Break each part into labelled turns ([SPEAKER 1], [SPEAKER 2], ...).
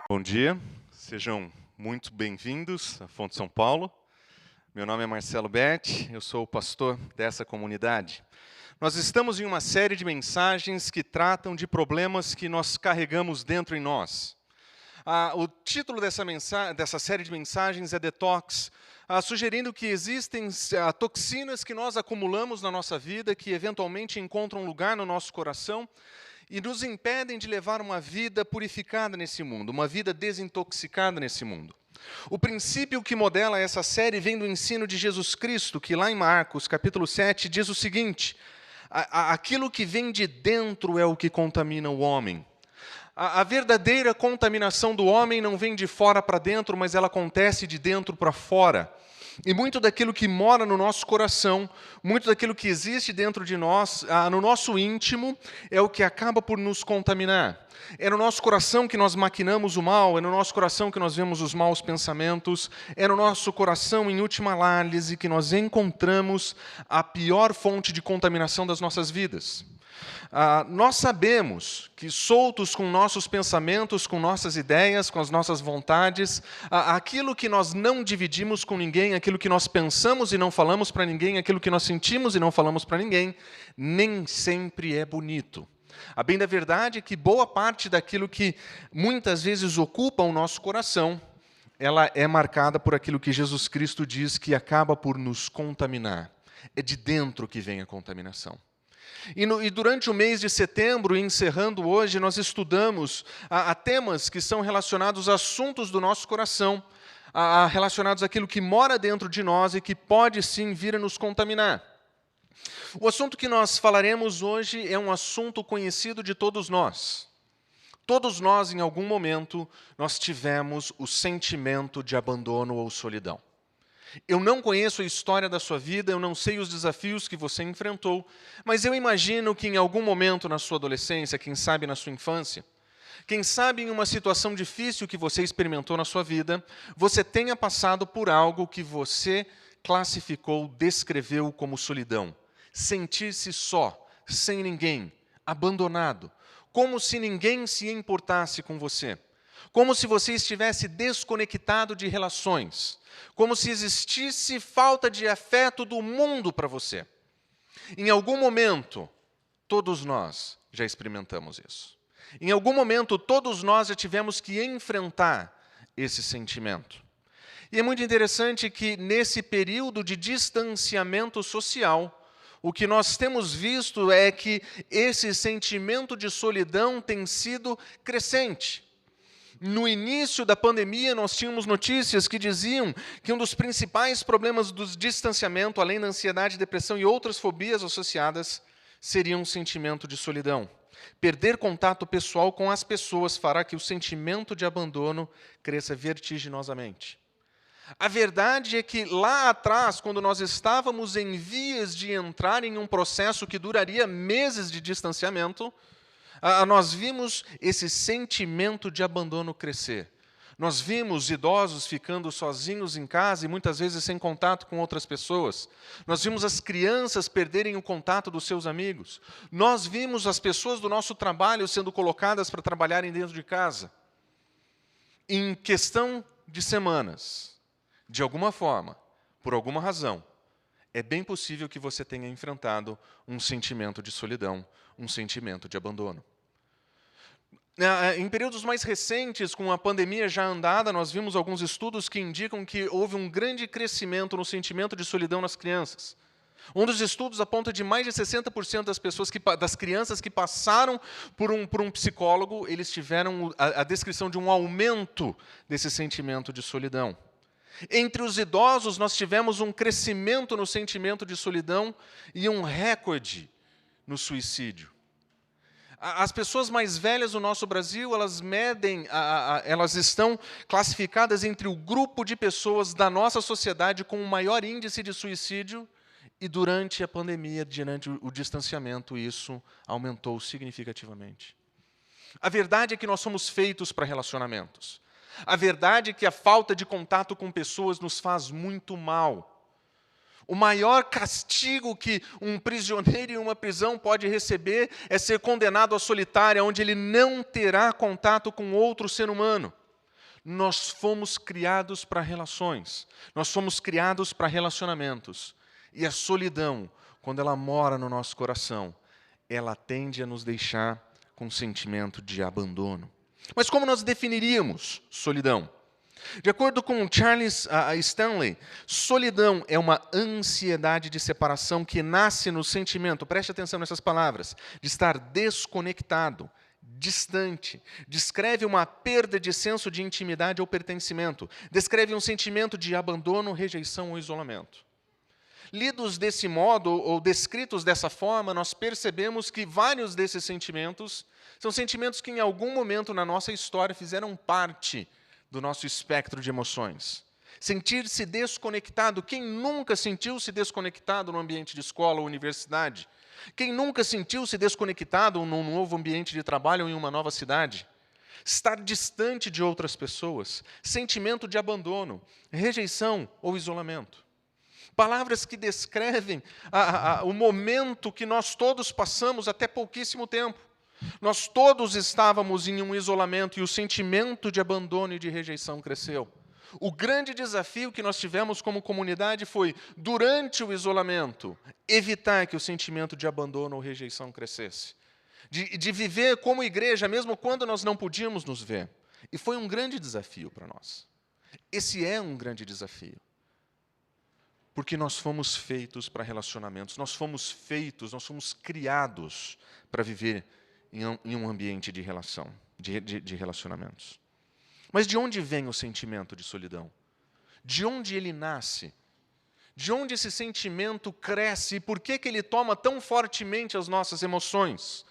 [SPEAKER 1] Bom dia, sejam muito bem-vindos à Fonte São Paulo. Meu nome é Marcelo Berti, eu sou o pastor dessa comunidade. Nós estamos em uma série de mensagens que tratam de problemas que nós carregamos dentro em nós. O título dessa série de mensagens é Detox, sugerindo que existem toxinas que nós acumulamos na nossa vida, que eventualmente encontram lugar no nosso coração, e nos impedem de levar uma vida purificada nesse mundo, uma vida desintoxicada nesse mundo. O princípio que modela essa série vem do ensino de Jesus Cristo, que lá em Marcos, capítulo 7, diz o seguinte: aquilo que vem de dentro é o que contamina o homem. A verdadeira contaminação do homem não vem de fora para dentro, mas ela acontece de dentro para fora. E muito daquilo que mora no nosso coração, muito daquilo que existe dentro de nós, no nosso íntimo, é o que acaba por nos contaminar. É no nosso coração que nós maquinamos o mal, é no nosso coração que nós vemos os maus pensamentos, é no nosso coração, em última análise, que nós encontramos a pior fonte de contaminação das nossas vidas. Nós sabemos que, soltos com nossos pensamentos, com nossas ideias, com as nossas vontades, aquilo que nós não dividimos com ninguém, aquilo que nós pensamos e não falamos para ninguém, aquilo que nós sentimos e não falamos para ninguém, nem sempre é bonito. A bem da verdade é que boa parte daquilo que muitas vezes ocupa o nosso coração, ela é marcada por aquilo que Jesus Cristo diz que acaba por nos contaminar. É de dentro que vem a contaminação. E durante o mês de setembro, encerrando hoje, nós estudamos temas que são relacionados a assuntos do nosso coração, relacionados àquilo que mora dentro de nós e que pode sim vir a nos contaminar. O assunto que nós falaremos hoje é um assunto conhecido de todos nós. Todos nós, em algum momento, nós tivemos o sentimento de abandono ou solidão. Eu não conheço a história da sua vida, eu não sei os desafios que você enfrentou, mas eu imagino que em algum momento na sua adolescência, quem sabe na sua infância, quem sabe em uma situação difícil que você experimentou na sua vida, você tenha passado por algo que você classificou, descreveu como solidão. Sentir-se só, sem ninguém, abandonado, como se ninguém se importasse com você. Como se você estivesse desconectado de relações, como se existisse falta de afeto do mundo para você. Em algum momento, todos nós já experimentamos isso. Em algum momento, todos nós já tivemos que enfrentar esse sentimento. E é muito interessante que, nesse período de distanciamento social, o que nós temos visto é que esse sentimento de solidão tem sido crescente. No início da pandemia, nós tínhamos notícias que diziam que um dos principais problemas do distanciamento, além da ansiedade, depressão e outras fobias associadas, seria um sentimento de solidão. Perder contato pessoal com as pessoas fará que o sentimento de abandono cresça vertiginosamente. A verdade é que lá atrás, quando nós estávamos em vias de entrar em um processo que duraria meses de distanciamento, nós vimos esse sentimento de abandono crescer. Nós vimos idosos ficando sozinhos em casa e muitas vezes sem contato com outras pessoas. Nós vimos as crianças perderem o contato dos seus amigos. Nós vimos as pessoas do nosso trabalho sendo colocadas para trabalharem dentro de casa. Em questão de semanas, de alguma forma, por alguma razão, é bem possível que você tenha enfrentado um sentimento de solidão, um sentimento de abandono. Em períodos mais recentes, com a pandemia já andada, nós vimos alguns estudos que indicam que houve um grande crescimento no sentimento de solidão nas crianças. Um dos estudos aponta de mais de 60% das crianças que passaram por um psicólogo, eles tiveram a descrição de um aumento desse sentimento de solidão. Entre os idosos, nós tivemos um crescimento no sentimento de solidão e um recorde no suicídio. As pessoas mais velhas do nosso Brasil, elas estão classificadas entre o grupo de pessoas da nossa sociedade com o maior índice de suicídio, e durante a pandemia, durante o distanciamento, isso aumentou significativamente. A verdade é que nós somos feitos para relacionamentos. A verdade é que a falta de contato com pessoas nos faz muito mal. O maior castigo que um prisioneiro em uma prisão pode receber é ser condenado à solitária, onde ele não terá contato com outro ser humano. Nós fomos criados para relações, nós fomos criados para relacionamentos. E a solidão, quando ela mora no nosso coração, ela tende a nos deixar com um sentimento de abandono. Mas como nós definiríamos solidão? De acordo com Charles Stanley, solidão é uma ansiedade de separação que nasce no sentimento, preste atenção nessas palavras, de estar desconectado, distante. Descreve uma perda de senso de intimidade ou pertencimento. Descreve um sentimento de abandono, rejeição ou isolamento. Lidos desse modo ou descritos dessa forma, nós percebemos que vários desses sentimentos são sentimentos que em algum momento na nossa história fizeram parte do nosso espectro de emoções. Sentir-se desconectado. Quem nunca sentiu-se desconectado no ambiente de escola ou universidade? Quem nunca sentiu-se desconectado num novo ambiente de trabalho ou em uma nova cidade? Estar distante de outras pessoas. Sentimento de abandono, rejeição ou isolamento. Palavras que descrevem o momento que nós todos passamos até pouquíssimo tempo. Nós todos estávamos em um isolamento e o sentimento de abandono e de rejeição cresceu. O grande desafio que nós tivemos como comunidade foi, durante o isolamento, evitar que o sentimento de abandono ou rejeição crescesse. De viver como igreja, mesmo quando nós não podíamos nos ver. E foi um grande desafio para nós. Esse é um grande desafio. Porque nós fomos feitos para relacionamentos, nós fomos criados para viver em um ambiente de relação, de relacionamentos. Mas de onde vem o sentimento de solidão? De onde ele nasce? De onde esse sentimento cresce? E por que ele toma tão fortemente as nossas emoções?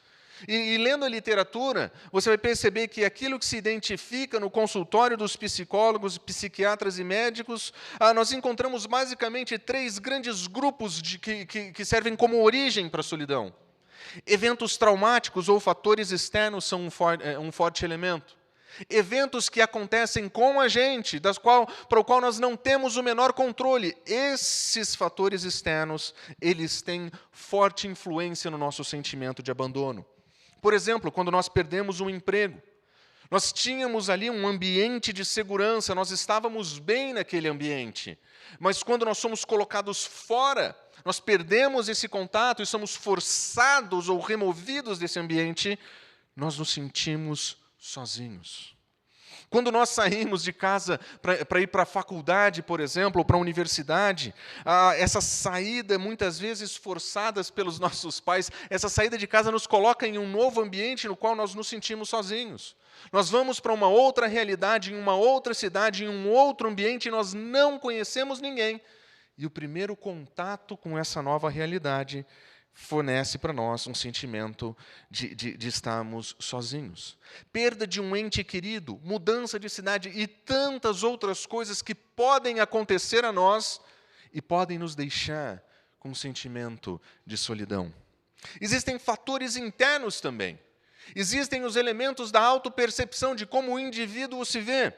[SPEAKER 1] E lendo a literatura, você vai perceber que aquilo que se identifica no consultório dos psicólogos, psiquiatras e médicos, nós encontramos basicamente 3 grandes grupos que servem como origem para a solidão. Eventos traumáticos ou fatores externos são um forte elemento. Eventos que acontecem com a gente, para o qual nós não temos o menor controle. Esses fatores externos, eles têm forte influência no nosso sentimento de abandono. Por exemplo, quando nós perdemos um emprego, nós tínhamos ali um ambiente de segurança, nós estávamos bem naquele ambiente. Mas quando nós somos colocados fora, nós perdemos esse contato e somos forçados ou removidos desse ambiente, nós nos sentimos sozinhos. Quando nós saímos de casa para ir para a faculdade, por exemplo, ou para a universidade, essa saída, muitas vezes forçadas pelos nossos pais, essa saída de casa nos coloca em um novo ambiente no qual nós nos sentimos sozinhos. Nós vamos para uma outra realidade, em uma outra cidade, em um outro ambiente, e nós não conhecemos ninguém. E o primeiro contato com essa nova realidade fornece para nós um sentimento de estarmos sozinhos. Perda de um ente querido, mudança de cidade e tantas outras coisas que podem acontecer a nós e podem nos deixar com um sentimento de solidão. Existem fatores internos também. Existem os elementos da autopercepção de como o indivíduo se vê.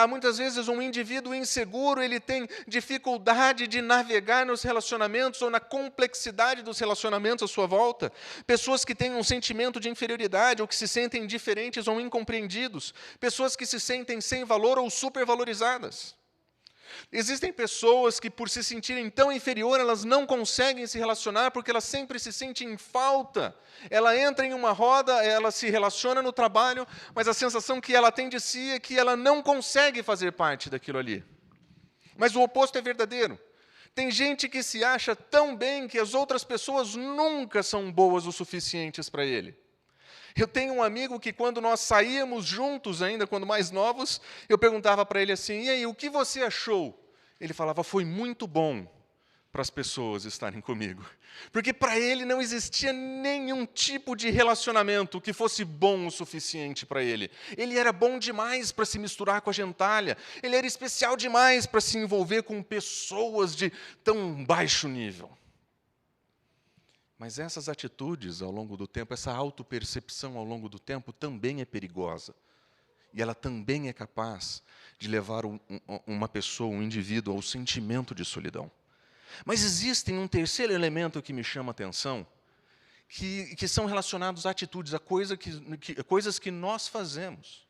[SPEAKER 1] Muitas vezes um indivíduo inseguro, ele tem dificuldade de navegar nos relacionamentos ou na complexidade dos relacionamentos à sua volta. Pessoas que têm um sentimento de inferioridade ou que se sentem diferentes ou incompreendidos. Pessoas que se sentem sem valor ou supervalorizadas. Existem pessoas que, por se sentirem tão inferior, elas não conseguem se relacionar porque elas sempre se sentem em falta. Ela entra em uma roda, ela se relaciona no trabalho, mas a sensação que ela tem de si é que ela não consegue fazer parte daquilo ali. Mas o oposto é verdadeiro. Tem gente que se acha tão bem que as outras pessoas nunca são boas o suficientes para ele. Eu tenho um amigo que, quando nós saíamos juntos ainda, quando mais novos, eu perguntava para ele assim, e aí, o que você achou? Ele falava, foi muito bom para as pessoas estarem comigo. Porque para ele não existia nenhum tipo de relacionamento que fosse bom o suficiente para ele. Ele era bom demais para se misturar com a gentalha. Ele era especial demais para se envolver com pessoas de tão baixo nível. Mas essas atitudes ao longo do tempo, essa autopercepção ao longo do tempo também é perigosa. E ela também é capaz de levar uma pessoa, um indivíduo, ao sentimento de solidão. Mas existem um terceiro elemento que me chama a atenção, que são relacionados a atitudes, a coisas que nós fazemos.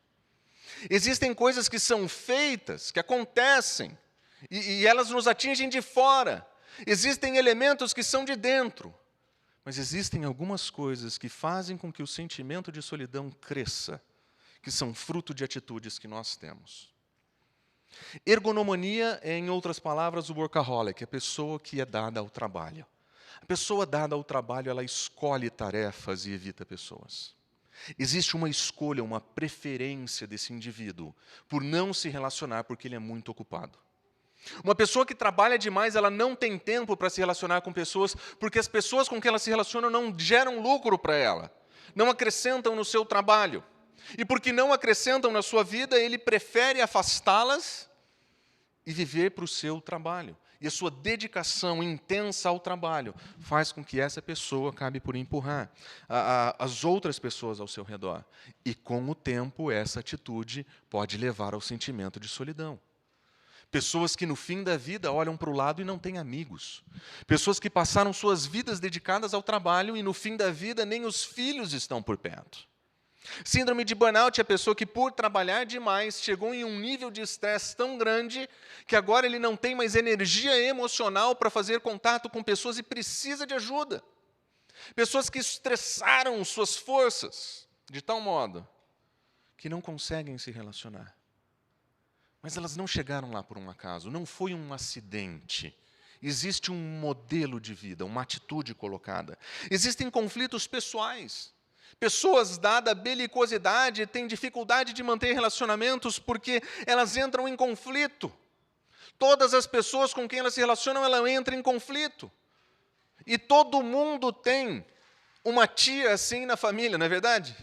[SPEAKER 1] Existem coisas que são feitas, que acontecem, e elas nos atingem de fora. Existem elementos que são de dentro. Mas existem algumas coisas que fazem com que o sentimento de solidão cresça, que são fruto de atitudes que nós temos. Ergonomania é, em outras palavras, o workaholic, a pessoa que é dada ao trabalho. A pessoa dada ao trabalho, ela escolhe tarefas e evita pessoas. Existe uma escolha, uma preferência desse indivíduo por não se relacionar porque ele é muito ocupado. Uma pessoa que trabalha demais, ela não tem tempo para se relacionar com pessoas, porque as pessoas com quem ela se relaciona não geram lucro para ela, não acrescentam no seu trabalho. E porque não acrescentam na sua vida, ele prefere afastá-las e viver para o seu trabalho. E a sua dedicação intensa ao trabalho faz com que essa pessoa acabe por empurrar as outras pessoas ao seu redor. E com o tempo, essa atitude pode levar ao sentimento de solidão. Pessoas que no fim da vida olham para o lado e não têm amigos. Pessoas que passaram suas vidas dedicadas ao trabalho e no fim da vida nem os filhos estão por perto. Síndrome de burnout é a pessoa que, por trabalhar demais, chegou em um nível de estresse tão grande que agora ele não tem mais energia emocional para fazer contato com pessoas e precisa de ajuda. Pessoas que estressaram suas forças de tal modo que não conseguem se relacionar. Mas elas não chegaram lá por um acaso, não foi um acidente. Existe um modelo de vida, uma atitude colocada. Existem conflitos pessoais. Pessoas, dada a belicosidade, têm dificuldade de manter relacionamentos porque elas entram em conflito. Todas as pessoas com quem elas se relacionam, elas entram em conflito. E todo mundo tem uma tia assim na família, não é verdade?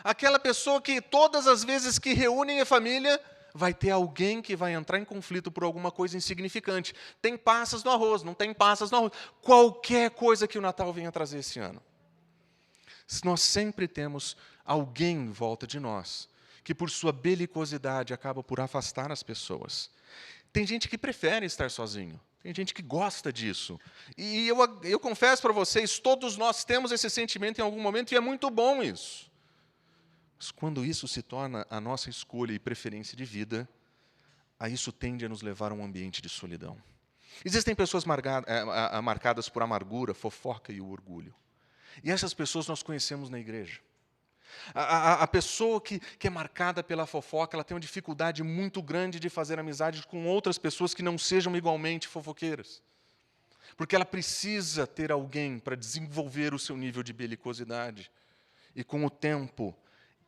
[SPEAKER 1] Aquela pessoa que todas as vezes que reúnem a família, vai ter alguém que vai entrar em conflito por alguma coisa insignificante. Tem passas no arroz, não tem passas no arroz. Qualquer coisa que o Natal venha trazer esse ano. Nós sempre temos alguém em volta de nós, que por sua belicosidade acaba por afastar as pessoas. Tem gente que prefere estar sozinho. Tem gente que gosta disso. E eu confesso para vocês, todos nós temos esse sentimento em algum momento, e é muito bom isso. Mas quando isso se torna a nossa escolha e preferência de vida, a isso tende a nos levar a um ambiente de solidão. Existem pessoas marcadas por amargura, fofoca e o orgulho. E essas pessoas nós conhecemos na igreja. A pessoa que é marcada pela fofoca, ela tem uma dificuldade muito grande de fazer amizade com outras pessoas que não sejam igualmente fofoqueiras. Porque ela precisa ter alguém para desenvolver o seu nível de belicosidade. E com o tempo,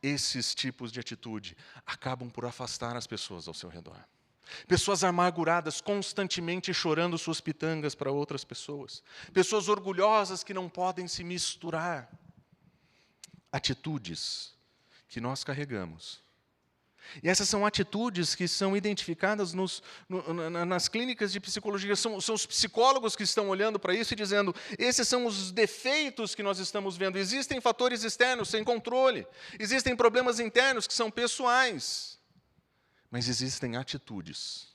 [SPEAKER 1] esses tipos de atitude acabam por afastar as pessoas ao seu redor. Pessoas amarguradas, constantemente chorando suas pitangas para outras pessoas. Pessoas orgulhosas que não podem se misturar. Atitudes que nós carregamos. E essas são atitudes que são identificadas nas clínicas de psicologia. São os psicólogos que estão olhando para isso e dizendo, esses são os defeitos que nós estamos vendo. Existem fatores externos sem controle. Existem problemas internos que são pessoais. Mas existem atitudes,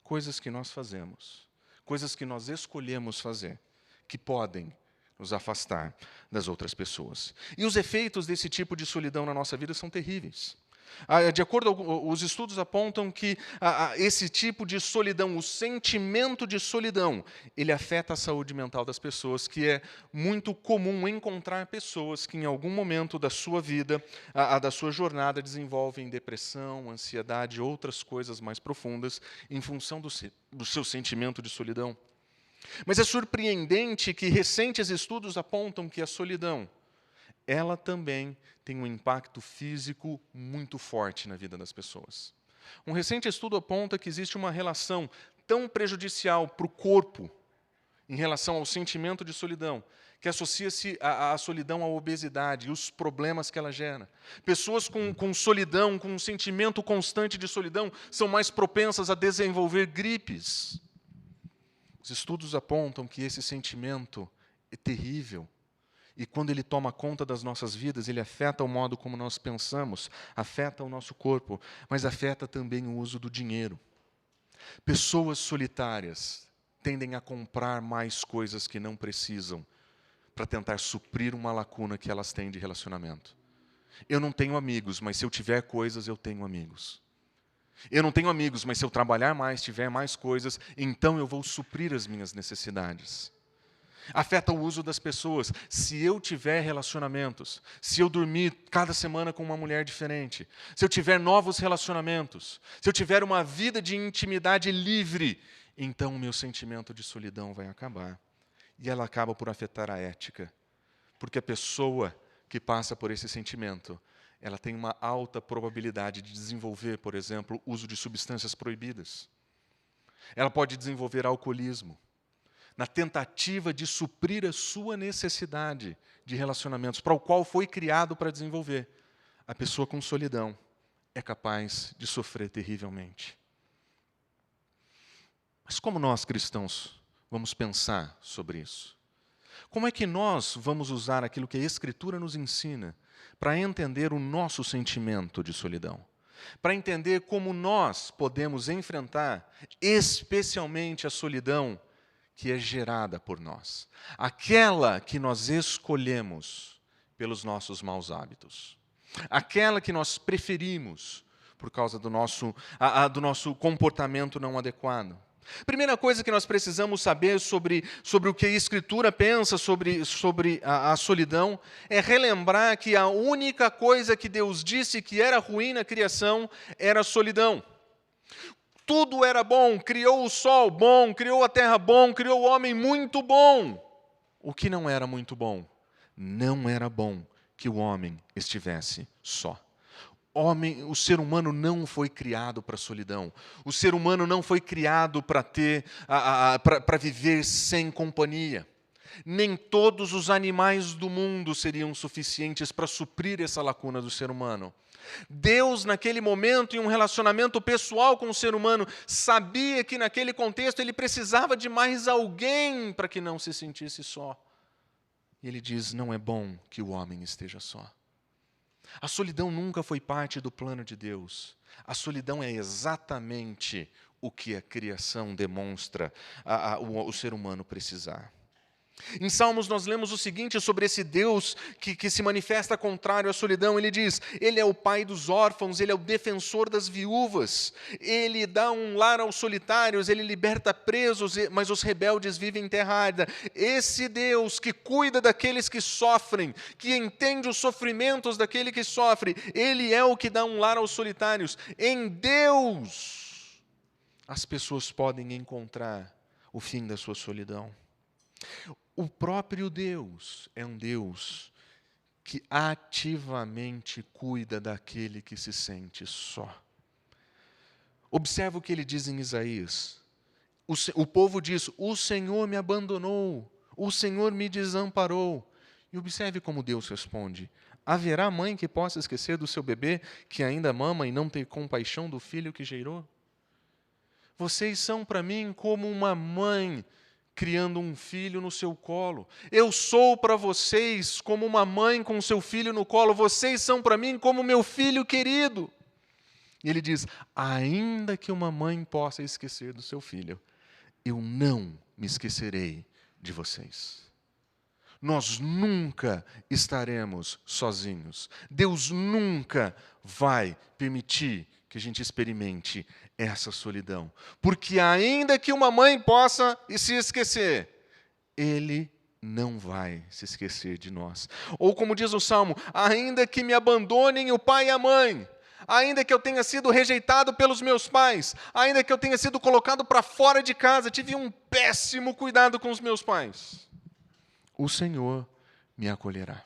[SPEAKER 1] coisas que nós fazemos, coisas que nós escolhemos fazer, que podem nos afastar das outras pessoas. E os efeitos desse tipo de solidão na nossa vida são terríveis. De acordo com os estudos apontam que esse tipo de solidão, o sentimento de solidão, ele afeta a saúde mental das pessoas, que é muito comum encontrar pessoas que em algum momento da sua vida, da sua jornada, desenvolvem depressão, ansiedade e outras coisas mais profundas em função do seu sentimento de solidão. Mas é surpreendente que recentes estudos apontam que a solidão, ela também tem um impacto físico muito forte na vida das pessoas. Um recente estudo aponta que existe uma relação tão prejudicial para o corpo em relação ao sentimento de solidão, que associa-se a solidão à obesidade e os problemas que ela gera. Pessoas com solidão, com um sentimento constante de solidão, são mais propensas a desenvolver gripes. Os estudos apontam que esse sentimento é terrível. E quando ele toma conta das nossas vidas, ele afeta o modo como nós pensamos, afeta o nosso corpo, mas afeta também o uso do dinheiro. Pessoas solitárias tendem a comprar mais coisas que não precisam para tentar suprir uma lacuna que elas têm de relacionamento. Eu não tenho amigos, mas se eu tiver coisas, eu tenho amigos. Eu não tenho amigos, mas se eu trabalhar mais, tiver mais coisas, então eu vou suprir as minhas necessidades. Afeta o uso das pessoas. Se eu tiver relacionamentos, se eu dormir cada semana com uma mulher diferente, se eu tiver novos relacionamentos, se eu tiver uma vida de intimidade livre, então o meu sentimento de solidão vai acabar. E ela acaba por afetar a ética. Porque a pessoa que passa por esse sentimento, ela tem uma alta probabilidade de desenvolver, por exemplo, uso de substâncias proibidas. Ela pode desenvolver alcoolismo, na tentativa de suprir a sua necessidade de relacionamentos, para o qual foi criado para desenvolver. A pessoa com solidão é capaz de sofrer terrivelmente. Mas como nós, cristãos, vamos pensar sobre isso? Como é que nós vamos usar aquilo que a Escritura nos ensina para entender o nosso sentimento de solidão? Para entender como nós podemos enfrentar, especialmente a solidão que é gerada por nós. Aquela que nós escolhemos pelos nossos maus hábitos. Aquela que nós preferimos por causa do nosso comportamento não adequado. Primeira coisa que nós precisamos saber sobre o que a Escritura pensa sobre a solidão é relembrar que a única coisa que Deus disse que era ruim na criação era a solidão. Tudo era bom, criou o sol bom, criou a terra bom, criou o homem muito bom. O que não era muito bom? Não era bom que o homem estivesse só. O ser humano não foi criado para a solidão. O ser humano não foi criado para para viver sem companhia. Nem todos os animais do mundo seriam suficientes para suprir essa lacuna do ser humano. Deus, naquele momento, em um relacionamento pessoal com o ser humano, sabia que naquele contexto ele precisava de mais alguém para que não se sentisse só. E ele diz, não é bom que o homem esteja só. A solidão nunca foi parte do plano de Deus. A solidão é exatamente o que a criação demonstra o ser humano precisar. Em Salmos nós lemos o seguinte sobre esse Deus que se manifesta contrário à solidão. Ele diz, Ele é o pai dos órfãos, Ele é o defensor das viúvas, Ele dá um lar aos solitários, Ele liberta presos, mas os rebeldes vivem em terra árida. Esse Deus que cuida daqueles que sofrem, que entende os sofrimentos daquele que sofre, Ele é o que dá um lar aos solitários. Em Deus, as pessoas podem encontrar o fim da sua solidão. O próprio Deus é um Deus que ativamente cuida daquele que se sente só. Observa o que ele diz em Isaías. O povo diz, o Senhor me abandonou, o Senhor me desamparou. E observe como Deus responde. Haverá mãe que possa esquecer do seu bebê que ainda mama e não ter compaixão do filho que gerou? Vocês são para mim como uma mãe criando um filho no seu colo. Eu sou para vocês como uma mãe com seu filho no colo. Vocês são para mim como meu filho querido. E ele diz, ainda que uma mãe possa esquecer do seu filho, eu não me esquecerei de vocês. Nós nunca estaremos sozinhos. Deus nunca vai permitir que a gente experimente essa solidão. Porque ainda que uma mãe possa se esquecer, Ele não vai se esquecer de nós. Ou como diz o Salmo, ainda que me abandonem o pai e a mãe, ainda que eu tenha sido rejeitado pelos meus pais, ainda que eu tenha sido colocado para fora de casa, tive um péssimo cuidado com os meus pais, o Senhor me acolherá.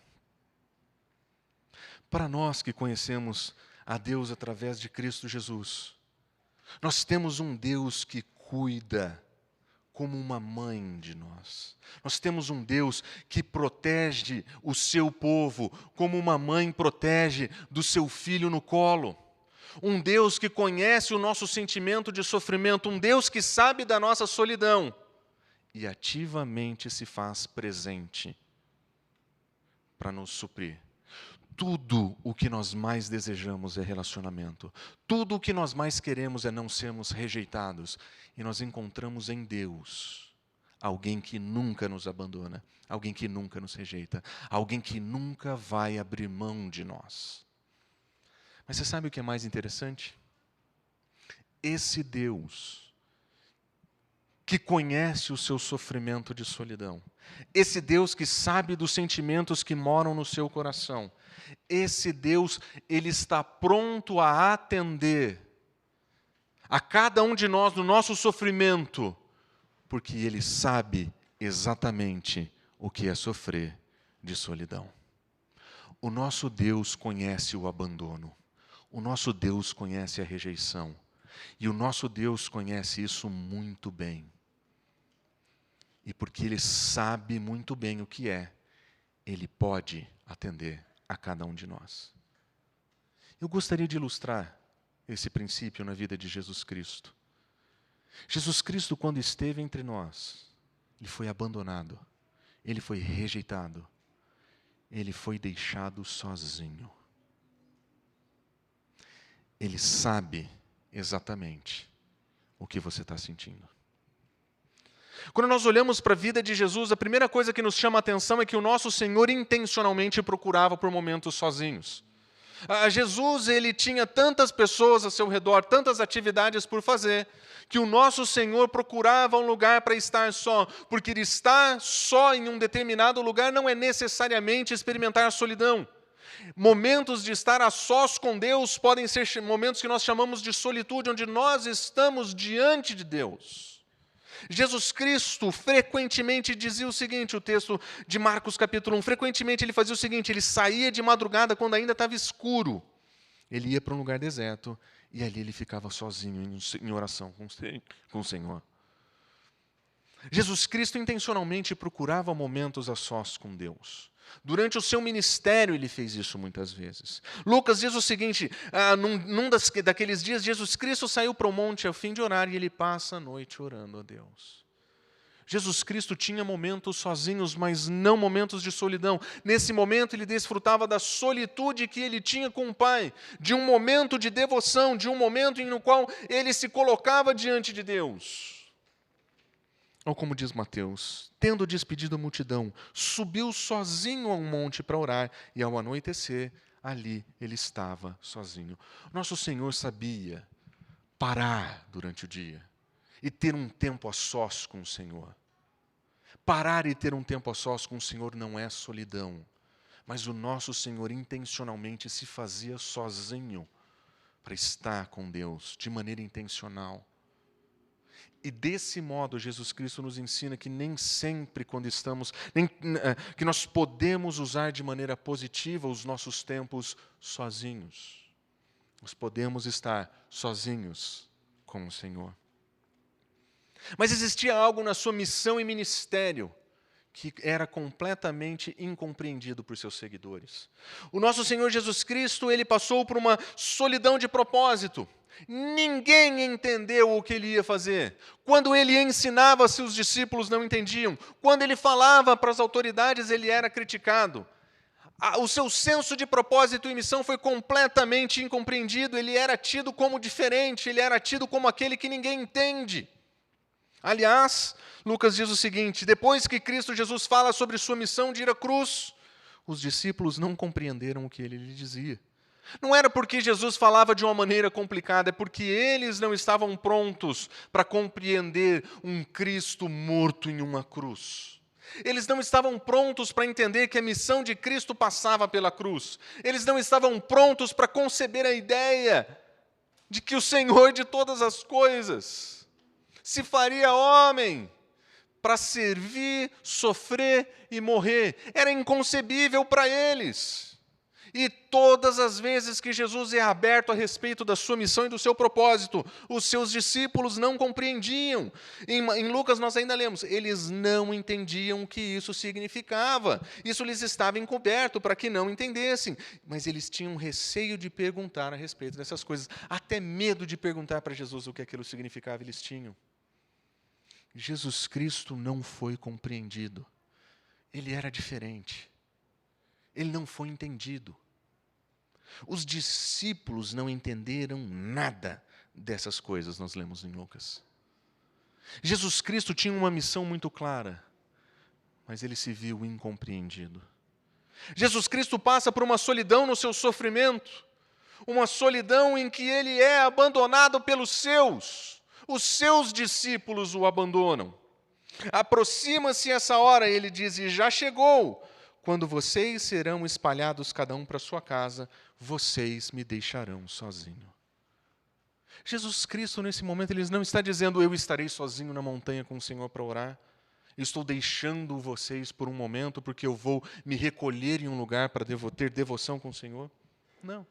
[SPEAKER 1] Para nós que conhecemos a Deus através de Cristo Jesus, nós temos um Deus que cuida como uma mãe de nós. Nós temos um Deus que protege o seu povo como uma mãe protege do seu filho no colo. Um Deus que conhece o nosso sentimento de sofrimento, um Deus que sabe da nossa solidão e ativamente se faz presente para nos suprir. Tudo o que nós mais desejamos é relacionamento. Tudo o que nós mais queremos é não sermos rejeitados. E nós encontramos em Deus alguém que nunca nos abandona, alguém que nunca nos rejeita, alguém que nunca vai abrir mão de nós. Mas você sabe o que é mais interessante? Esse Deus que conhece o seu sofrimento de solidão, esse Deus que sabe dos sentimentos que moram no seu coração, esse Deus, ele está pronto a atender a cada um de nós no nosso sofrimento, porque ele sabe exatamente o que é sofrer de solidão. O nosso Deus conhece o abandono, o nosso Deus conhece a rejeição, e o nosso Deus conhece isso muito bem. E porque ele sabe muito bem o que é, ele pode atender a cada um de nós. Eu gostaria de ilustrar esse princípio na vida de Jesus Cristo. Jesus Cristo, quando esteve entre nós, ele foi abandonado, ele foi rejeitado, ele foi deixado sozinho. Ele sabe exatamente o que você está sentindo. Quando nós olhamos para a vida de Jesus, a primeira coisa que nos chama a atenção é que o nosso Senhor intencionalmente procurava por momentos sozinhos. Jesus, ele tinha tantas pessoas a seu redor, tantas atividades por fazer, que o nosso Senhor procurava um lugar para estar só, porque ele estar só em um determinado lugar não é necessariamente experimentar a solidão. Momentos de estar a sós com Deus podem ser momentos que nós chamamos de solitude, onde nós estamos diante de Deus. Jesus Cristo frequentemente dizia o seguinte, o texto de Marcos capítulo 1, frequentemente ele fazia o seguinte, ele saía de madrugada quando ainda estava escuro. Ele ia para um lugar deserto e ali ele ficava sozinho em oração com o Senhor. Jesus Cristo intencionalmente procurava momentos a sós com Deus. Durante o seu ministério ele fez isso muitas vezes. Lucas diz o seguinte, num daqueles dias Jesus Cristo saiu para o monte a fim de orar e ele passa a noite orando a Deus. Jesus Cristo tinha momentos sozinhos, mas não momentos de solidão. Nesse momento ele desfrutava da solitude que ele tinha com o Pai, de um momento de devoção, de um momento no qual ele se colocava diante de Deus. Ou como diz Mateus, tendo despedido a multidão, subiu sozinho a um monte para orar, e ao anoitecer, ali ele estava sozinho. Nosso Senhor sabia parar durante o dia e ter um tempo a sós com o Senhor. Parar e ter um tempo a sós com o Senhor não é solidão, mas o nosso Senhor intencionalmente se fazia sozinho para estar com Deus, de maneira intencional. E desse modo, Jesus Cristo nos ensina que nem sempre quando estamos, que nós podemos usar de maneira positiva os nossos tempos sozinhos. Nós podemos estar sozinhos com o Senhor. Mas existia algo na sua missão e ministério que era completamente incompreendido por seus seguidores. O nosso Senhor Jesus Cristo, ele passou por uma solidão de propósito. Ninguém entendeu o que ele ia fazer. Quando ele ensinava, seus discípulos não entendiam. Quando ele falava para as autoridades, ele era criticado. O seu senso de propósito e missão foi completamente incompreendido. Ele era tido como diferente, ele era tido como aquele que ninguém entende. Aliás, Lucas diz o seguinte, depois que Cristo Jesus fala sobre sua missão de ir à cruz, os discípulos não compreenderam o que ele lhe dizia. Não era porque Jesus falava de uma maneira complicada, é porque eles não estavam prontos para compreender um Cristo morto em uma cruz. Eles não estavam prontos para entender que a missão de Cristo passava pela cruz. Eles não estavam prontos para conceber a ideia de que o Senhor de todas as coisas se faria homem para servir, sofrer e morrer. Era inconcebível para eles. E todas as vezes que Jesus é aberto a respeito da sua missão e do seu propósito, os seus discípulos não compreendiam. Em Lucas nós ainda lemos, eles não entendiam o que isso significava. Isso lhes estava encoberto para que não entendessem. Mas eles tinham receio de perguntar a respeito dessas coisas. Até medo de perguntar para Jesus o que aquilo significava, eles tinham. Jesus Cristo não foi compreendido. Ele era diferente. Ele não foi entendido. Os discípulos não entenderam nada dessas coisas, nós lemos em Lucas. Jesus Cristo tinha uma missão muito clara, mas ele se viu incompreendido. Jesus Cristo passa por uma solidão no seu sofrimento, uma solidão em que ele é abandonado pelos seus. Os seus discípulos o abandonam. Aproxima-se essa hora, ele diz, e já chegou, quando vocês serão espalhados cada um para sua casa, vocês me deixarão sozinho. Jesus Cristo, nesse momento, ele não está dizendo, eu estarei sozinho na montanha com o Senhor para orar. Estou deixando vocês por um momento, porque eu vou me recolher em um lugar para ter devoção com o Senhor. Não.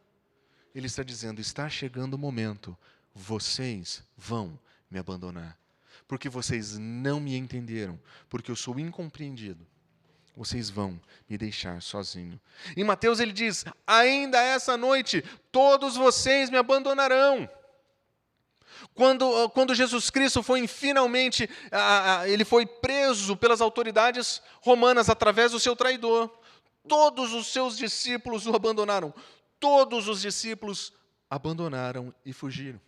[SPEAKER 1] Ele está dizendo, está chegando o momento, vocês vão me abandonar. Porque vocês não me entenderam, porque eu sou incompreendido. Vocês vão me deixar sozinho. Em Mateus ele diz, ainda essa noite, todos vocês me abandonarão. Quando Jesus Cristo foi finalmente, ele foi preso pelas autoridades romanas através do seu traidor, todos os seus discípulos o abandonaram. Todos os discípulos abandonaram e fugiram.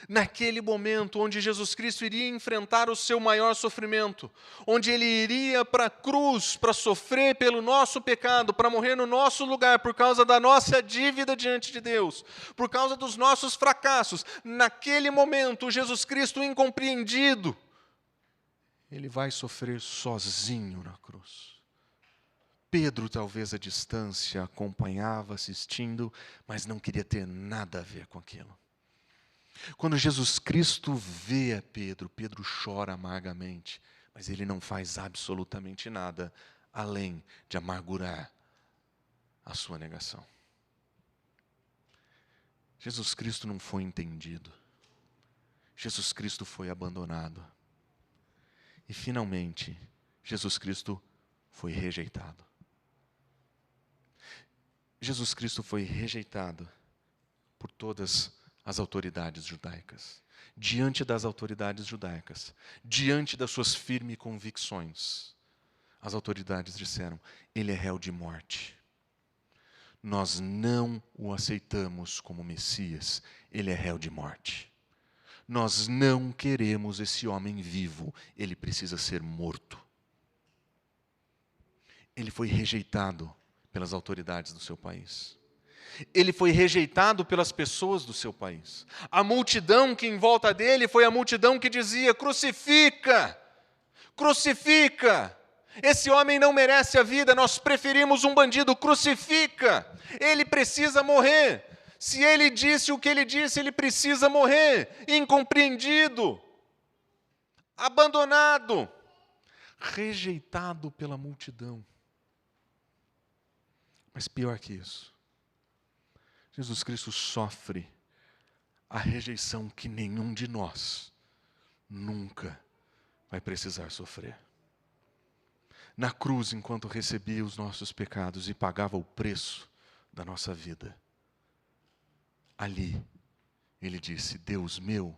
[SPEAKER 1] Naquele momento onde Jesus Cristo iria enfrentar o seu maior sofrimento, onde ele iria para a cruz para sofrer pelo nosso pecado, para morrer no nosso lugar por causa da nossa dívida diante de Deus, por causa dos nossos fracassos, naquele momento Jesus Cristo incompreendido, ele vai sofrer sozinho na cruz. Pedro, talvez à distância, acompanhava, assistindo, mas não queria ter nada a ver com aquilo. Quando Jesus Cristo vê a Pedro, Pedro chora amargamente, mas ele não faz absolutamente nada, além de amargurar a sua negação. Jesus Cristo não foi entendido. Jesus Cristo foi abandonado. E, finalmente, Jesus Cristo foi rejeitado. Jesus Cristo foi rejeitado por todas as autoridades judaicas. Diante das autoridades judaicas, diante das suas firmes convicções, as autoridades disseram, ele é réu de morte. Nós não o aceitamos como Messias, ele é réu de morte. Nós não queremos esse homem vivo, ele precisa ser morto. Ele foi rejeitado pelas autoridades do seu país. Ele foi rejeitado pelas pessoas do seu país. A multidão que em volta dele foi a multidão que dizia, crucifica, crucifica. Esse homem não merece a vida, nós preferimos um bandido, crucifica. Ele precisa morrer. Se ele disse o que ele disse, ele precisa morrer. Incompreendido, abandonado, rejeitado pela multidão. Mas pior que isso, Jesus Cristo sofre a rejeição que nenhum de nós nunca vai precisar sofrer. Na cruz, enquanto recebia os nossos pecados e pagava o preço da nossa vida, ali, ele disse, Deus meu,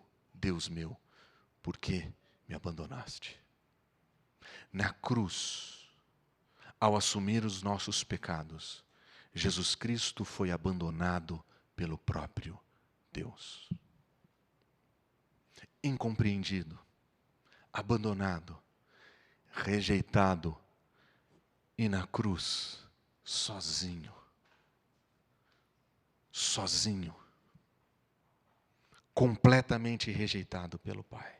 [SPEAKER 1] por que me abandonaste? Na cruz, ao assumir os nossos pecados, Jesus Cristo foi abandonado pelo próprio Deus. Incompreendido, abandonado, rejeitado e na cruz, sozinho. Sozinho. Completamente rejeitado pelo Pai.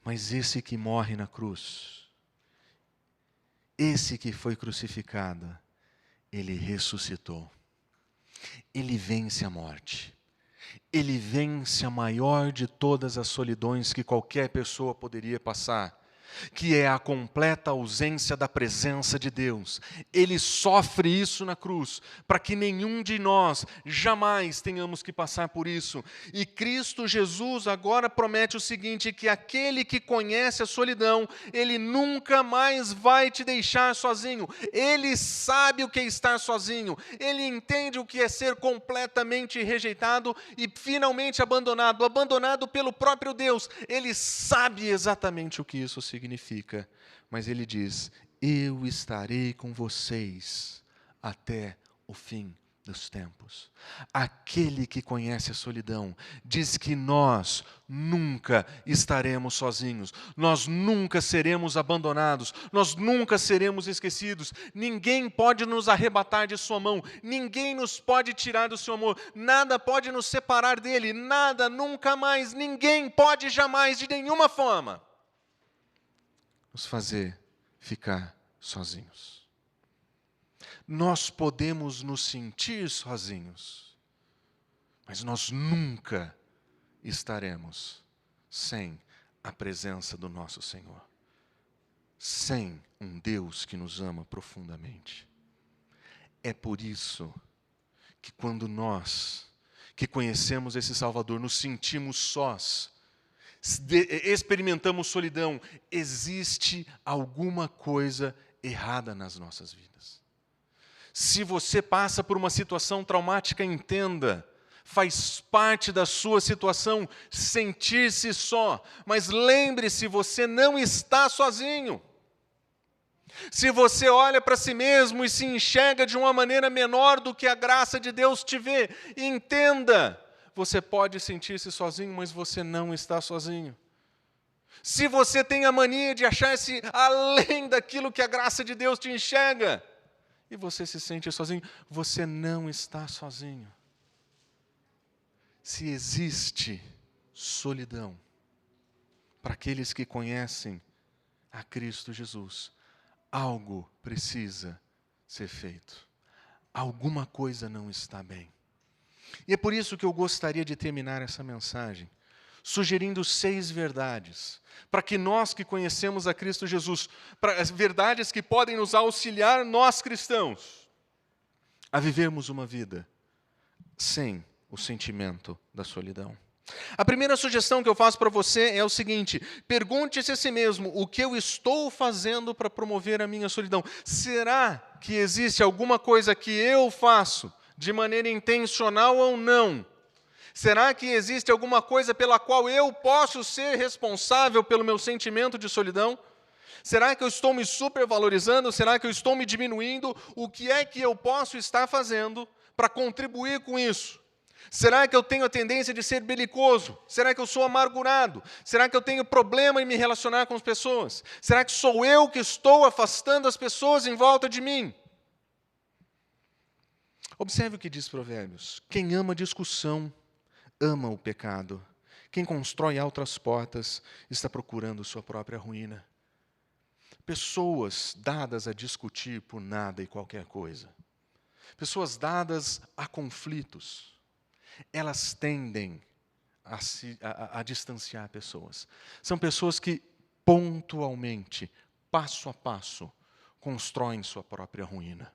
[SPEAKER 1] Mas esse que morre na cruz, esse que foi crucificado, ele ressuscitou. Ele vence a morte. Ele vence a maior de todas as solidões que qualquer pessoa poderia passar, que é a completa ausência da presença de Deus. Ele sofre isso na cruz, para que nenhum de nós jamais tenhamos que passar por isso. E Cristo Jesus agora promete o seguinte, que aquele que conhece a solidão, ele nunca mais vai te deixar sozinho. Ele sabe o que é estar sozinho. Ele entende o que é ser completamente rejeitado e finalmente abandonado, abandonado pelo próprio Deus. Ele sabe exatamente o que isso significa, mas ele diz, eu estarei com vocês até o fim dos tempos. Aquele que conhece a solidão diz que nós nunca estaremos sozinhos, nós nunca seremos abandonados, nós nunca seremos esquecidos. Ninguém pode nos arrebatar de sua mão, ninguém nos pode tirar do seu amor, nada pode nos separar dele, nada, nunca mais, ninguém pode jamais, de nenhuma forma, nos fazer ficar sozinhos. Nós podemos nos sentir sozinhos, mas nós nunca estaremos sem a presença do nosso Senhor, sem um Deus que nos ama profundamente. É por isso que quando nós, que conhecemos esse Salvador, nos sentimos sós, experimentamos solidão, existe alguma coisa errada nas nossas vidas. Se você passa por uma situação traumática, entenda, faz parte da sua situação sentir-se só, mas lembre-se, você não está sozinho. Se você olha para si mesmo e se enxerga de uma maneira menor do que a graça de Deus te vê, entenda, você pode sentir-se sozinho, mas você não está sozinho. Se você tem a mania de achar-se além daquilo que a graça de Deus te enxerga, e você se sente sozinho, você não está sozinho. Se existe solidão para aqueles que conhecem a Cristo Jesus, algo precisa ser feito. Alguma coisa não está bem. E é por isso que eu gostaria de terminar essa mensagem sugerindo 6 verdades, para que nós que conhecemos a Cristo Jesus, verdades que podem nos auxiliar, nós cristãos, a vivermos uma vida sem o sentimento da solidão. A primeira sugestão que eu faço para você é o seguinte: pergunte-se a si mesmo, o que eu estou fazendo para promover a minha solidão? Será que existe alguma coisa que eu faço, de maneira intencional ou não? Será que existe alguma coisa pela qual eu posso ser responsável pelo meu sentimento de solidão? Será que eu estou me supervalorizando? Será que eu estou me diminuindo? O que é que eu posso estar fazendo para contribuir com isso? Será que eu tenho a tendência de ser belicoso? Será que eu sou amargurado? Será que eu tenho problema em me relacionar com as pessoas? Será que sou eu que estou afastando as pessoas em volta de mim? Observe o que diz Provérbios: quem ama discussão, ama o pecado. Quem constrói altas portas está procurando sua própria ruína. Pessoas dadas a discutir por nada e qualquer coisa. Pessoas dadas a conflitos. Elas tendem a distanciar pessoas. São pessoas que pontualmente, passo a passo, constroem sua própria ruína.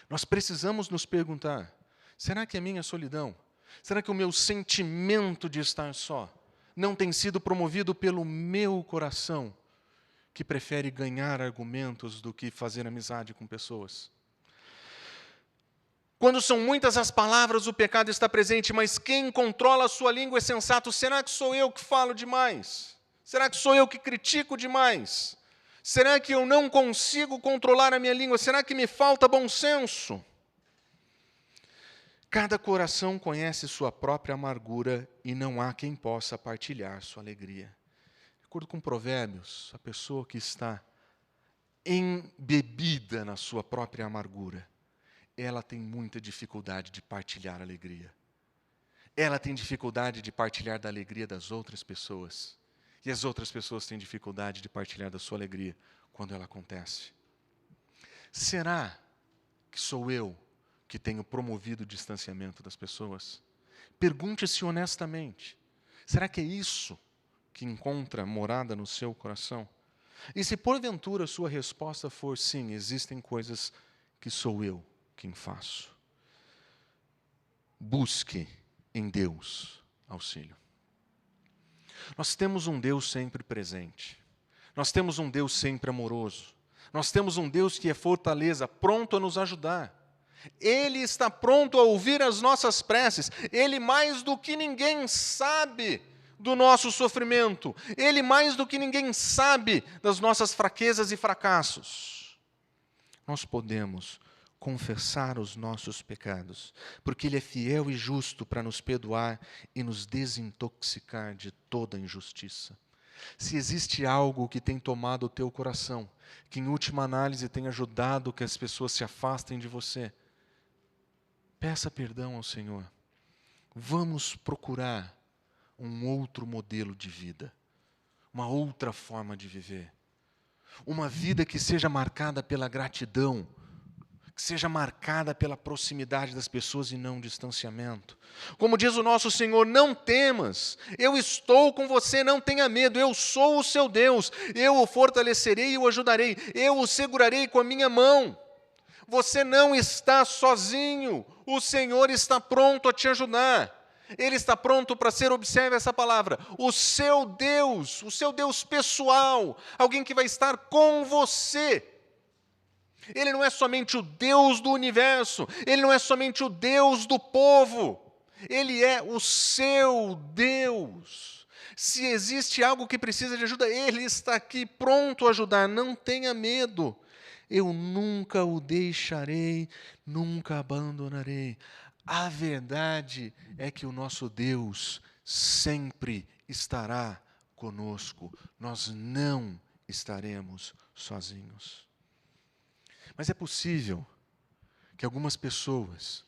[SPEAKER 1] Nós precisamos nos perguntar: será que a minha solidão, será que o meu sentimento de estar só não tem sido promovido pelo meu coração, que prefere ganhar argumentos do que fazer amizade com pessoas? Quando são muitas as palavras, o pecado está presente, mas quem controla a sua língua é sensato. Será que sou eu que falo demais? Será que sou eu que critico demais? Será que eu não consigo controlar a minha língua? Será que me falta bom senso? Cada coração conhece sua própria amargura e não há quem possa partilhar sua alegria. De acordo com Provérbios, a pessoa que está embebida na sua própria amargura, ela tem muita dificuldade de partilhar a alegria. Ela tem dificuldade de partilhar da alegria das outras pessoas. E as outras pessoas têm dificuldade de partilhar da sua alegria quando ela acontece. Será que sou eu que tenho promovido o distanciamento das pessoas? Pergunte-se honestamente: será que é isso que encontra morada no seu coração? E se porventura a sua resposta for sim, existem coisas que sou eu quem faço, busque em Deus auxílio. Nós temos um Deus sempre presente. Nós temos um Deus sempre amoroso. Nós temos um Deus que é fortaleza, pronto a nos ajudar. Ele está pronto a ouvir as nossas preces. Ele mais do que ninguém sabe do nosso sofrimento. Ele mais do que ninguém sabe das nossas fraquezas e fracassos. Nós podemos confessar os nossos pecados, porque Ele é fiel e justo para nos perdoar e nos desintoxicar de toda injustiça. Se existe algo que tem tomado o teu coração, que em última análise tem ajudado que as pessoas se afastem de você, peça perdão ao Senhor. Vamos procurar um outro modelo de vida, uma outra forma de viver. Uma vida que seja marcada pela gratidão, que seja marcada pela proximidade das pessoas e não distanciamento. Como diz o nosso Senhor, não temas, eu estou com você, não tenha medo, eu sou o seu Deus, eu o fortalecerei e o ajudarei, eu o segurarei com a minha mão. Você não está sozinho, o Senhor está pronto a te ajudar. Ele está pronto para ser, observe essa palavra, o seu Deus pessoal, alguém que vai estar com você. Ele não é somente o Deus do universo, Ele não é somente o Deus do povo, Ele é o seu Deus. Se existe algo que precisa de ajuda, Ele está aqui pronto a ajudar, não tenha medo. Eu nunca o deixarei, nunca abandonarei. A verdade é que o nosso Deus sempre estará conosco, nós não estaremos sozinhos. Mas é possível que algumas pessoas,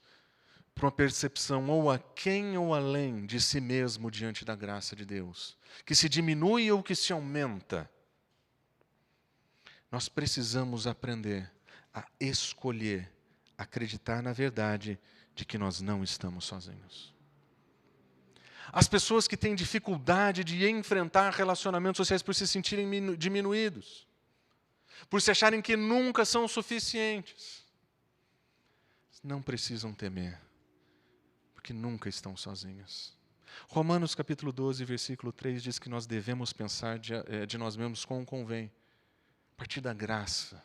[SPEAKER 1] por uma percepção ou aquém ou além de si mesmo diante da graça de Deus, que se diminui ou que se aumenta, nós precisamos aprender a escolher, acreditar na verdade de que nós não estamos sozinhos. As pessoas que têm dificuldade de enfrentar relacionamentos sociais por se sentirem diminuídos, por se acharem que nunca são suficientes, não precisam temer, porque nunca estão sozinhos. Romanos capítulo 12, versículo 3 diz que nós devemos pensar de nós mesmos como convém, a partir da graça.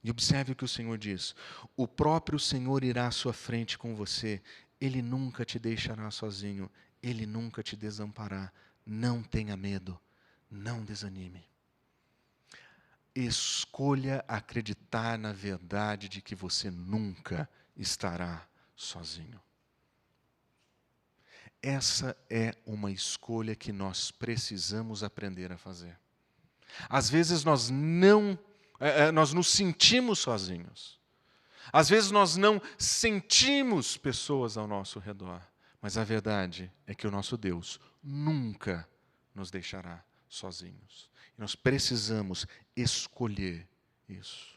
[SPEAKER 1] E observe o que o Senhor diz: o próprio Senhor irá à sua frente com você, Ele nunca te deixará sozinho, Ele nunca te desamparará. Não tenha medo, não desanime. Escolha acreditar na verdade de que você nunca estará sozinho. Essa é uma escolha que nós precisamos aprender a fazer. Às vezes nós nos sentimos sozinhos. Às vezes nós não sentimos pessoas ao nosso redor. Mas a verdade é que o nosso Deus nunca nos deixará sozinhos. E nós precisamos escolher isso.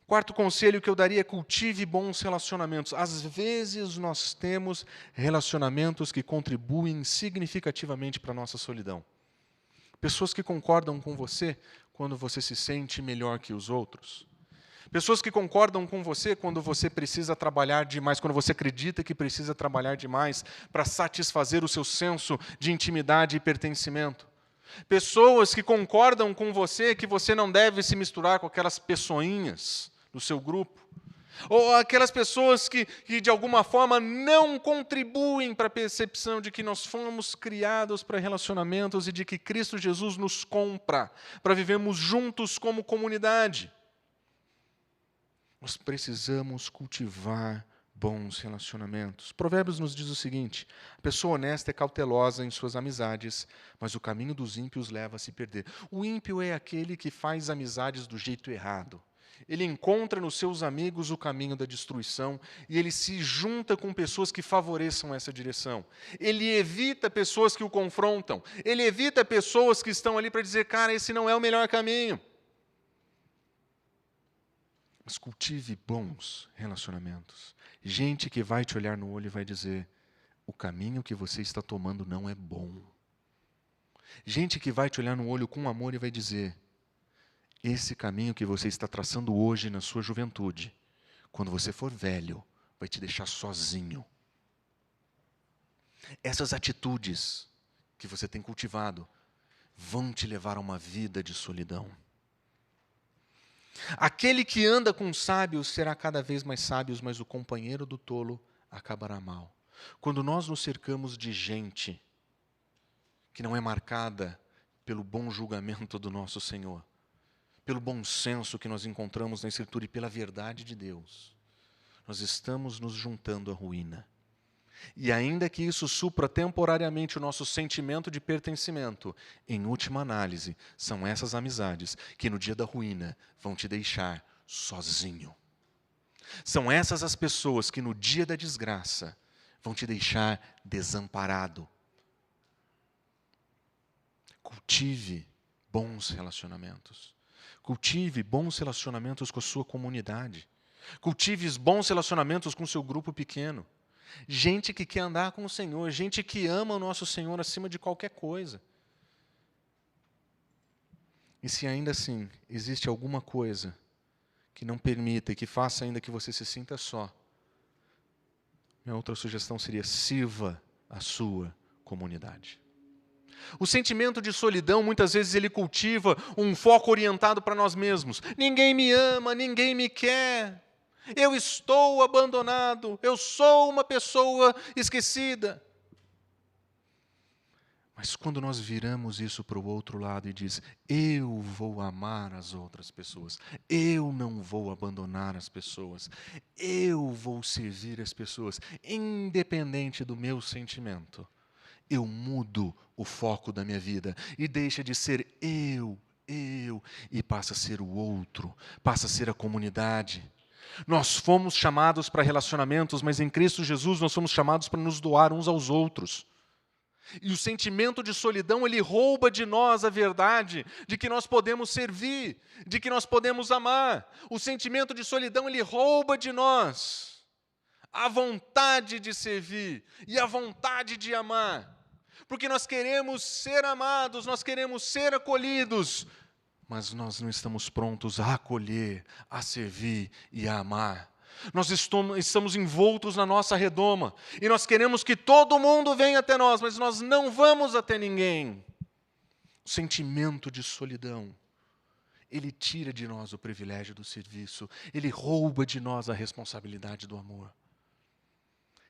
[SPEAKER 1] Quarto conselho que eu daria é cultive bons relacionamentos. Às vezes nós temos relacionamentos que contribuem significativamente para a nossa solidão. Pessoas que concordam com você quando você se sente melhor que os outros. Pessoas que concordam com você quando você precisa trabalhar demais, quando você acredita que precisa trabalhar demais para satisfazer o seu senso de intimidade e pertencimento. Pessoas que concordam com você que você não deve se misturar com aquelas pessoinhas do seu grupo. Ou aquelas pessoas que de alguma forma não contribuem para a percepção de que nós fomos criados para relacionamentos e de que Cristo Jesus nos compra para vivermos juntos como comunidade. Nós precisamos cultivar bons relacionamentos. Provérbios nos diz o seguinte: a pessoa honesta é cautelosa em suas amizades, mas o caminho dos ímpios leva a se perder. O ímpio é aquele que faz amizades do jeito errado. Ele encontra nos seus amigos o caminho da destruição e ele se junta com pessoas que favoreçam essa direção. Ele evita pessoas que o confrontam. Ele evita pessoas que estão ali para dizer, cara, esse não é o melhor caminho. Mas cultive bons relacionamentos. Gente que vai te olhar no olho e vai dizer, o caminho que você está tomando não é bom. Gente que vai te olhar no olho com amor e vai dizer, esse caminho que você está traçando hoje na sua juventude, quando você for velho, vai te deixar sozinho. Essas atitudes que você tem cultivado vão te levar a uma vida de solidão. Aquele que anda com sábios será cada vez mais sábio, mas o companheiro do tolo acabará mal. Quando nós nos cercamos de gente que não é marcada pelo bom julgamento do nosso Senhor, pelo bom senso que nós encontramos na Escritura e pela verdade de Deus, nós estamos nos juntando à ruína. E ainda que isso supra temporariamente o nosso sentimento de pertencimento, em última análise, são essas amizades que no dia da ruína vão te deixar sozinho. São essas as pessoas que no dia da desgraça vão te deixar desamparado. Cultive bons relacionamentos. Cultive bons relacionamentos com a sua comunidade. Cultive bons relacionamentos com o seu grupo pequeno. Gente que quer andar com o Senhor, gente que ama o nosso Senhor acima de qualquer coisa. E se ainda assim existe alguma coisa que não permita e que faça ainda que você se sinta só, minha outra sugestão seria: sirva a sua comunidade. O sentimento de solidão, muitas vezes, ele cultiva um foco orientado para nós mesmos. Ninguém me ama, ninguém me quer. Eu estou abandonado, eu sou uma pessoa esquecida. Mas quando nós viramos isso para o outro lado e diz: eu vou amar as outras pessoas, eu não vou abandonar as pessoas, eu vou servir as pessoas, independente do meu sentimento, eu mudo o foco da minha vida e deixa de ser eu, e passa a ser o outro, passa a ser a comunidade. Nós fomos chamados para relacionamentos, mas em Cristo Jesus nós fomos chamados para nos doar uns aos outros. E o sentimento de solidão, ele rouba de nós a verdade de que nós podemos servir, de que nós podemos amar. O sentimento de solidão, ele rouba de nós a vontade de servir e a vontade de amar. Porque nós queremos ser amados, nós queremos ser acolhidos, mas nós não estamos prontos a acolher, a servir e a amar. Nós estamos envoltos na nossa redoma e nós queremos que todo mundo venha até nós, mas nós não vamos até ninguém. O sentimento de solidão, ele tira de nós o privilégio do serviço, ele rouba de nós a responsabilidade do amor.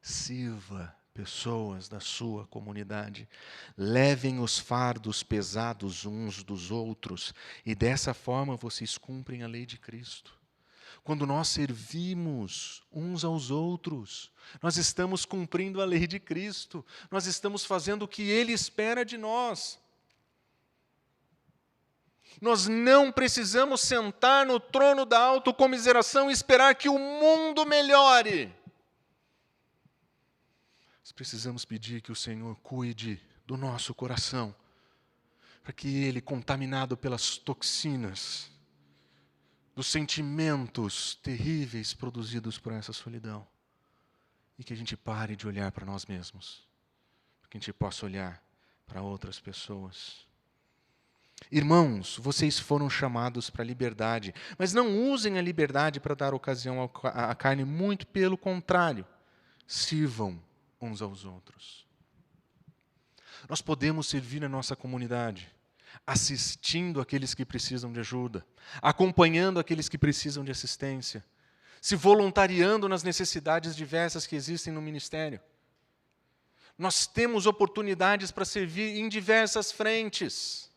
[SPEAKER 1] Sirva pessoas da sua comunidade, levem os fardos pesados uns dos outros e dessa forma vocês cumprem a lei de Cristo. Quando nós servimos uns aos outros, nós estamos cumprindo a lei de Cristo, nós estamos fazendo o que Ele espera de nós. Nós não precisamos sentar no trono da autocomiseração e esperar que o mundo melhore. Nós precisamos pedir que o Senhor cuide do nosso coração, para que ele, contaminado pelas toxinas, dos sentimentos terríveis produzidos por essa solidão, e que a gente pare de olhar para nós mesmos, para que a gente possa olhar para outras pessoas. Irmãos, vocês foram chamados para a liberdade, mas não usem a liberdade para dar ocasião à carne, muito pelo contrário, sirvam uns aos outros. Nós podemos servir na nossa comunidade, assistindo aqueles que precisam de ajuda, acompanhando aqueles que precisam de assistência, se voluntariando nas necessidades diversas que existem no ministério. Nós temos oportunidades para servir em diversas frentes.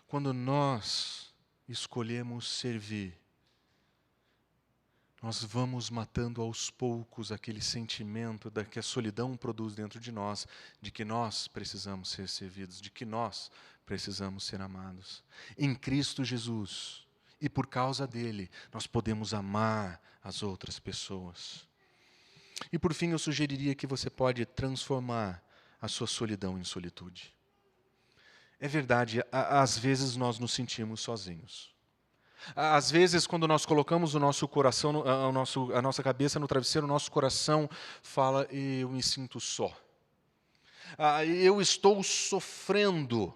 [SPEAKER 1] Quando nós escolhemos servir, nós vamos matando aos poucos aquele sentimento que a solidão produz dentro de nós, de que nós precisamos ser servidos, de que nós precisamos ser amados. Em Cristo Jesus, e por causa dele, nós podemos amar as outras pessoas. E por fim, eu sugeriria que você pode transformar a sua solidão em solitude. É verdade, às vezes nós nos sentimos sozinhos. Às vezes, quando nós colocamos o nosso coração, a nossa cabeça no travesseiro, o nosso coração fala: eu me sinto só. Eu estou sofrendo.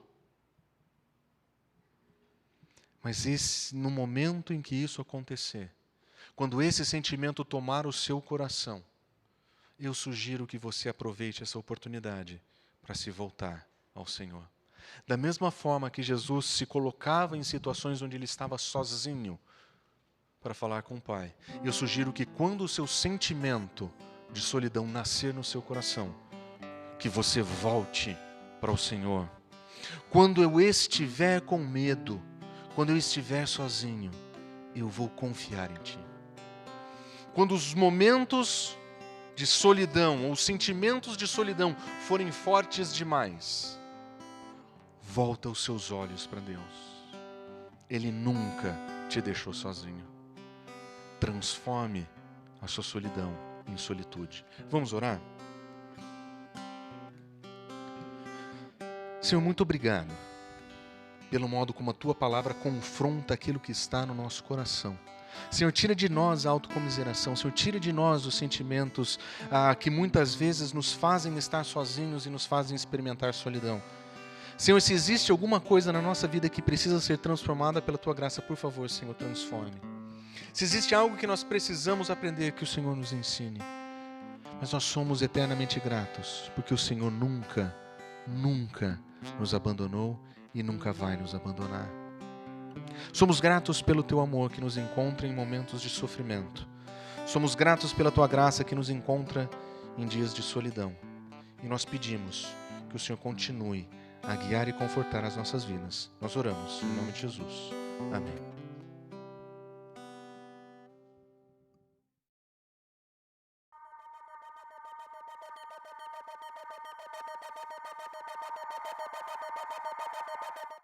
[SPEAKER 1] Mas no momento em que isso acontecer, quando esse sentimento tomar o seu coração, eu sugiro que você aproveite essa oportunidade para se voltar ao Senhor. Da mesma forma que Jesus se colocava em situações onde ele estava sozinho para falar com o Pai, eu sugiro que quando o seu sentimento de solidão nascer no seu coração, que você volte para o Senhor. Quando eu estiver com medo, Quando eu estiver sozinho, eu vou confiar em Ti. Quando os momentos de solidão ou os sentimentos de solidão forem fortes demais, volta os seus olhos para Deus. Ele nunca te deixou sozinho. Transforme a sua solidão em solitude. Vamos orar? Senhor, muito obrigado pelo modo como a Tua palavra confronta aquilo que está no nosso coração. Senhor, tira de nós a autocomiseração. Senhor, tira de nós os sentimentos que muitas vezes nos fazem estar sozinhos e nos fazem experimentar solidão. Senhor, se existe alguma coisa na nossa vida que precisa ser transformada pela Tua graça, por favor, Senhor, transforme. Se existe algo que nós precisamos aprender, que o Senhor nos ensine. Mas nós somos eternamente gratos, porque o Senhor nunca nos abandonou e nunca vai nos abandonar. Somos gratos pelo Teu amor que nos encontra em momentos de sofrimento. Somos gratos pela Tua graça que nos encontra em dias de solidão. E nós pedimos que o Senhor continue a guiar e confortar as nossas vidas. Nós oramos em nome de Jesus. Amém.